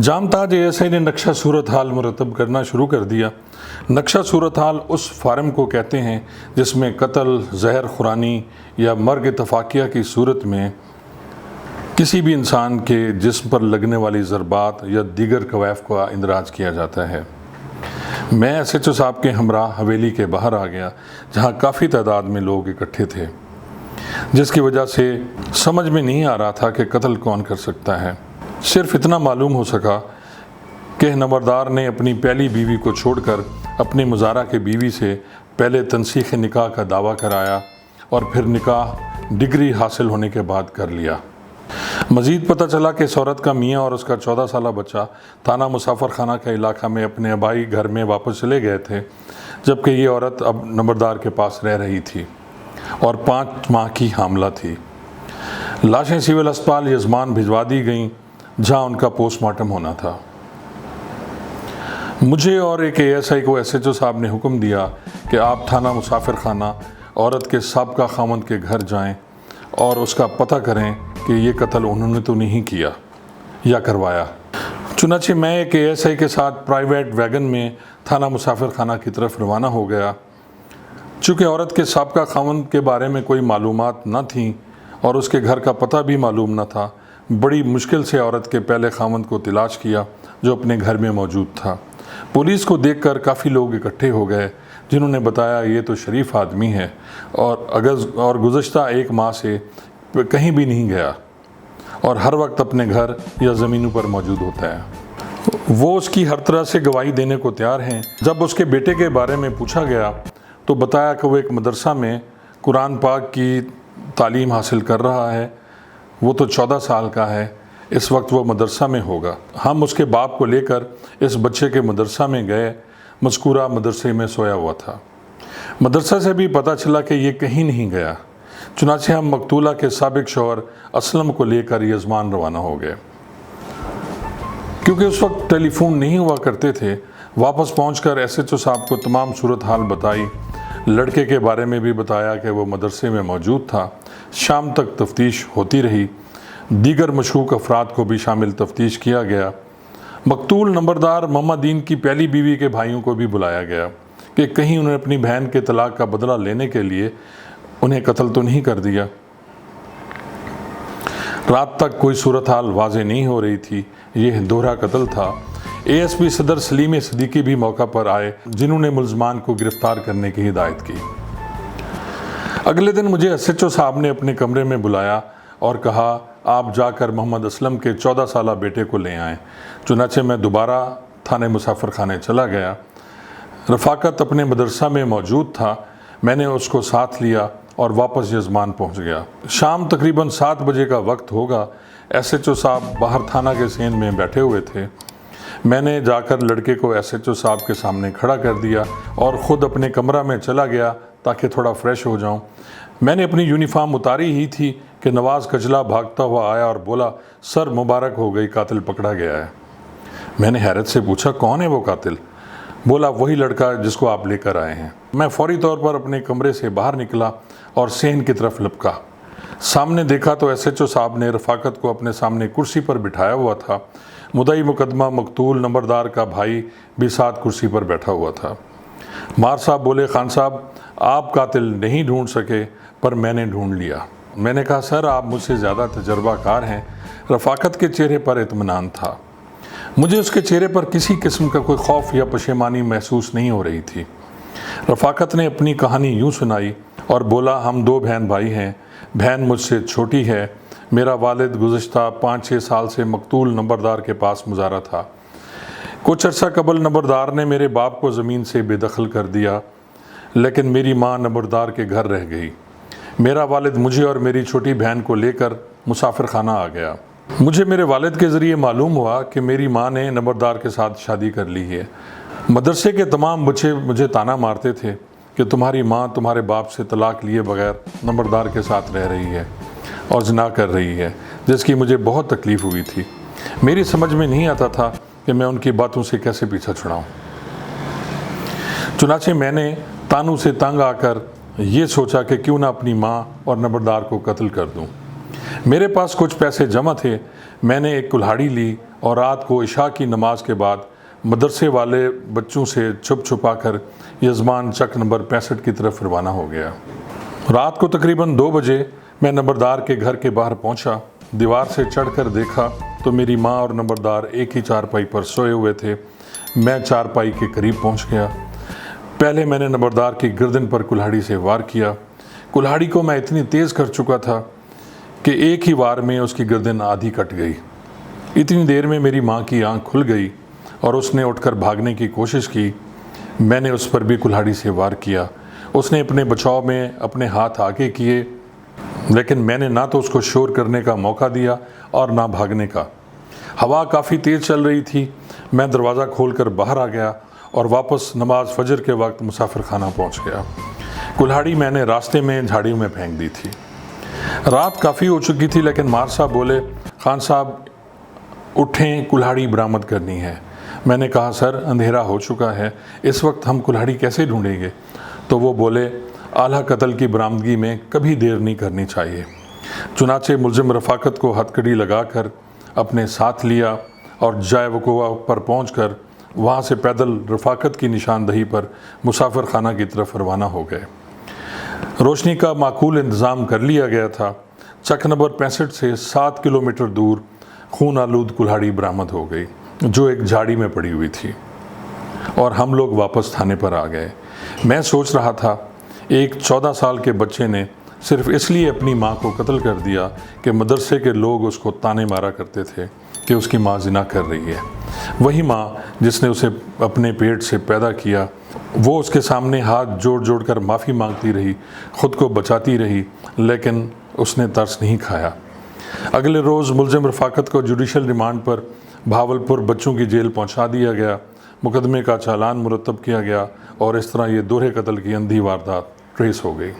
जामताज ASI ने नक्शा सूरत हाल मुरतब करना शुरू कर दिया। नक्शा सूरत हाल उस फार्म को कहते हैं जिसमें कत्ल, जहर खुरानी या मर्ग इत्तफाकिया की सूरत में किसी भी इंसान के जिस्म पर लगने वाली ज़रबात या दीगर कवायफ का इंदराज किया जाता है। मैं SHO साहब के हमरा हवेली के बाहर आ गया, जहाँ काफ़ी तादाद में लोग इकट्ठे थे, जिसकी वजह से समझ में नहीं आ रहा था कि कत्ल कौन कर सकता है। सिर्फ इतना मालूम हो सका कि नंबरदार ने अपनी पहली बीवी को छोड़कर अपनी मुजारा के बीवी से पहले तनसीख निकाह का दावा कराया और फिर निकाह डिग्री हासिल होने के बाद कर लिया। मज़ीद पता चला कि इस औरत का मियाँ और उसका 14 साला बच्चा थाना मुसाफर खाना के इलाका में अपने आबाई घर में वापस चले गए थे, जबकि ये औरत अब नंबरदार के पास रह रही थी और 5 माह की हामला थी। लाशें सिविल अस्पताल यजमान भिजवा दी गईं, जहाँ उनका पोस्टमार्टम होना था। मुझे और एक ASI को SHO साहब ने हुक्म दिया कि आप थाना मुसाफिर खाना औरत के साबका खामंद के घर जाएं और उसका पता करें कि ये कत्ल उन्होंने तो नहीं किया या करवाया। चुनांचे मैं एक ASI के साथ प्राइवेट वैगन में थाना मुसाफिर खाना की तरफ रवाना हो गया। चूँकि औरत के साबका खामंद के बारे में कोई मालूमात न थी और उसके घर का पता भी मालूम न था, बड़ी मुश्किल से औरत के पहले खामंद को तलाश किया जो अपने घर में मौजूद था। पुलिस को देखकर काफ़ी लोग इकट्ठे हो गए, जिन्होंने बताया ये तो शरीफ आदमी है और गुज़श्ता 1 माह से कहीं भी नहीं गया और हर वक्त अपने घर या ज़मीनों पर मौजूद होता है। वो उसकी हर तरह से गवाही देने को तैयार हैं। जब उसके बेटे के बारे में पूछा गया तो बताया कि वो एक मदरसा में कुरान पाक की तालीम हासिल कर रहा है। वो तो 14 साल का है, इस वक्त वो मदरसा में होगा। हम उसके बाप को लेकर इस बच्चे के मदरसा में गए। मज़कूरा मदरसे में सोया हुआ था। मदरसा से भी पता चला कि ये कहीं नहीं गया। चुनांचे हम मकतूला के साबिक शौहर असलम को लेकर यजमान रवाना हो गए। क्योंकि उस वक्त टेलीफोन नहीं हुआ करते थे, वापस पहुंचकर SHO साहब को तमाम सूरत हाल बताई। लड़के के बारे में भी बताया कि वो मदरसे में मौजूद था। शाम तक तफ्तीश होती रही। दीगर मशकूक अफराद को भी शामिल तफ्तीश किया गया। मकतूल नंबरदार मोहम्मदीन की पहली बीवी के भाइयों को भी बुलाया गया कि कहीं उन्होंने अपनी बहन के तलाक का बदला लेने के लिए उन्हें कत्ल तो नहीं कर दिया। रात तक कोई सूरत हाल वाज़ेह नहीं हो रही थी। यह दोहरा कत्ल था। ASP सदर सलीम सिद्दीकी भी मौका पर आए, जिन्होंने मुल्ज़मान को गिरफ्तार करने की हिदायत की। अगले दिन मुझे SHO साहब ने अपने कमरे में बुलाया और कहा, आप जाकर मोहम्मद असलम के 14 साला बेटे को ले आएँ। चुनांचे मैं दोबारा थाने मुसाफिर खाने चला गया। रफ़ाकत अपने मदरसा में मौजूद था। मैंने उसको साथ लिया और वापस यजमान पहुंच गया। शाम तकरीबन 7 बजे का वक्त होगा। SHO साहब बाहर थाना के सेन में बैठे हुए थे। मैंने जाकर लड़के को SHO साहब के सामने खड़ा कर दिया और ख़ुद अपने कमरा में चला गया ताकि थोड़ा फ्रेश हो जाऊं। मैंने अपनी यूनिफॉर्म उतारी ही थी कि नवाज़ कचला भागता हुआ आया और बोला, सर मुबारक हो गई, कातिल पकड़ा गया है। मैंने हैरत से पूछा, कौन है वो कातिल? बोला, वही लड़का जिसको आप लेकर आए हैं। मैं फौरी तौर पर अपने कमरे से बाहर निकला और सेन की तरफ लपका। सामने देखा तो SHO साहब ने रफ़ाकत को अपने सामने कुर्सी पर बिठाया हुआ था। मुद्दई मुकदमा मकतूल नंबरदार का भाई भी साथ कुर्सी पर बैठा हुआ था। मार साहब बोले, खान साहब आप कातिल नहीं ढूंढ सके पर मैंने ढूंढ लिया। मैंने कहा, सर आप मुझसे ज़्यादा तजर्बाकार हैं। रफ़ाकत के चेहरे पर इत्मीनान था। मुझे उसके चेहरे पर किसी किस्म का कोई खौफ या पशेमानी महसूस नहीं हो रही थी। रफ़ाकत ने अपनी कहानी यूँ सुनाई और बोला, हम 2 बहन भाई हैं। बहन मुझसे छोटी है। मेरा वालिद गुज़श्ता 5-6 साल से मकतूल नंबरदार के पास मुजारा था। कुछ अर्सा कबल नंबरदार ने मेरे बाप को ज़मीन से बेदखल कर दिया, लेकिन मेरी माँ नंबरदार के घर रह गई। मेरा वालिद मुझे और मेरी छोटी बहन को लेकर मुसाफिर खाना आ गया। मुझे मेरे वालिद के ज़रिए मालूम हुआ कि मेरी माँ ने नंबरदार के साथ शादी कर ली है। मदरसे के तमाम बच्चे मुझे ताना मारते थे कि तुम्हारी माँ तुम्हारे बाप से तलाक लिए बगैर नंबरदार के साथ रह रही है और ज़िना कर रही है, जिसकी मुझे बहुत तकलीफ़ हुई थी। मेरी समझ में नहीं आता था कि मैं उनकी बातों से कैसे पीछा छुड़ाऊँ। चुनांचे मैंने तानू से तंग आकर ये सोचा कि क्यों ना अपनी माँ और नंबरदार को कत्ल कर दूँ। मेरे पास कुछ पैसे जमा थे। میں نے ایک کلہاڑی لی اور رات کو عشاء کی نماز کے بعد مدرسے والے بچوں سے چھپ چھپا کر یزمان چک نمبر 65 کی طرف روانہ ہو گیا۔ رات کو تقریباً 2 بجے میں نمبردار کے گھر کے باہر پہنچا۔ دیوار سے چڑھ کر دیکھا تو میری ماں اور نمبردار ایک ہی چارپائی پر سوئے ہوئے تھے۔ میں چارپائی کے قریب پہنچ گیا۔ پہلے میں نے نمبردار کی گردن پر کلہاڑی سے وار کیا۔ کلہاڑی کو میں اتنی تیز کر چکا تھا کہ ایک ہی وار میں اس کی گردن آدھی کٹ گئی۔ اتنی دیر میں میری ماں کی آنکھ کھل گئی اور اس نے اٹھ کر بھاگنے کی کوشش کی۔ میں نے اس پر بھی کلہاڑی سے وار کیا۔ اس نے اپنے بچاؤ میں اپنے ہاتھ آگے کیے، لیکن میں نے نہ تو اس کو شور کرنے کا موقع دیا اور نہ بھاگنے کا۔ ہوا کافی تیز چل رہی تھی۔ میں دروازہ کھول کر باہر آ گیا اور واپس نماز فجر کے وقت مسافر خانہ پہنچ گیا۔ کلہاڑی میں نے راستے میں جھاڑیوں میں پھینک دی تھی۔ رات کافی ہو چکی تھی، لیکن مار صاحب بولے، خان صاحب اٹھیں، کلہاڑی برآمد کرنی ہے۔ میں نے کہا، سر اندھیرا ہو چکا ہے، اس وقت ہم کلہاڑی کیسے ڈھونڈیں گے؟ تو وہ بولے، اعلیٰ قتل کی برآمدگی میں کبھی دیر نہیں کرنی چاہیے۔ چنانچہ ملزم رفاقت کو ہتھ کڑی لگا کر اپنے ساتھ لیا اور جائے وقوع پر پہنچ کر وہاں سے پیدل رفاقت کی نشاندہی پر مسافر خانہ کی طرف روانہ ہو گئے۔ روشنی کا معقول انتظام کر لیا گیا تھا۔ چک نمبر 65 سے 7 کلومیٹر دور خون آلود کلہاڑی برآمد ہو گئی، جو ایک جھاڑی میں پڑی ہوئی تھی، اور ہم لوگ واپس تھانے پر آ گئے۔ میں سوچ رہا تھا، ایک 14 سال کے بچے نے صرف اس لیے اپنی ماں کو قتل کر دیا کہ مدرسے کے لوگ اس کو تانے مارا کرتے تھے کہ اس کی ماں زنا کر رہی ہے۔ وہی ماں جس نے اسے اپنے پیٹ سے پیدا کیا، وہ اس کے سامنے ہاتھ جوڑ جوڑ کر معافی مانگتی رہی، خود کو بچاتی رہی، لیکن اس نے ترس نہیں کھایا۔ اگلے روز ملزم رفاقت کو جوڈیشل ریمانڈ پر بھاولپور بچوں کی جیل پہنچا دیا گیا۔ مقدمے کا چالان مرتب کیا گیا اور اس طرح یہ دوہرے قتل کی اندھی واردات ٹریس ہو گئی۔